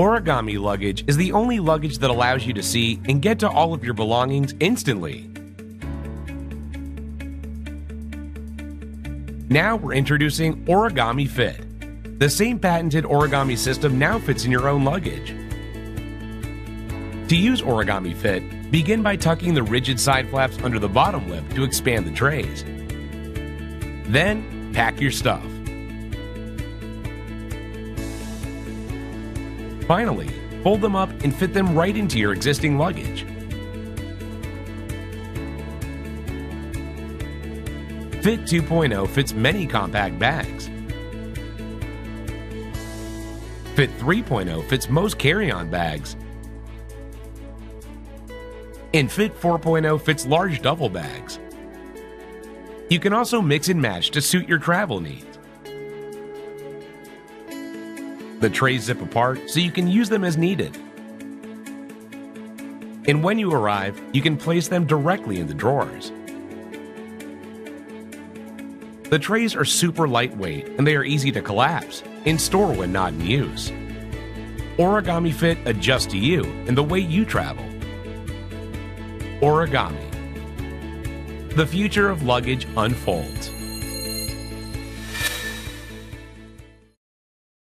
Oregami Luggage is the only luggage that allows you to see and get to all of your belongings instantly. Now we're introducing Oregami Fit. The same patented origami system now fits in your own luggage. To use Oregami Fit, begin by tucking the rigid side flaps under the bottom lip to expand the trays. Then, pack your stuff. Finally, fold them up and fit them right into your existing luggage. Fit 2.0 fits many compact bags. Fit 3.0 fits most carry-on bags. And Fit 4.0 fits large duffel bags. You can also mix and match to suit your travel needs. The trays zip apart so you can use them as needed. And when you arrive, you can place them directly in the drawers. The trays are super lightweight and they are easy to collapse and store when not in use. Oregami Fit adjusts to you and the way you travel. Oregami. The future of luggage unfolds.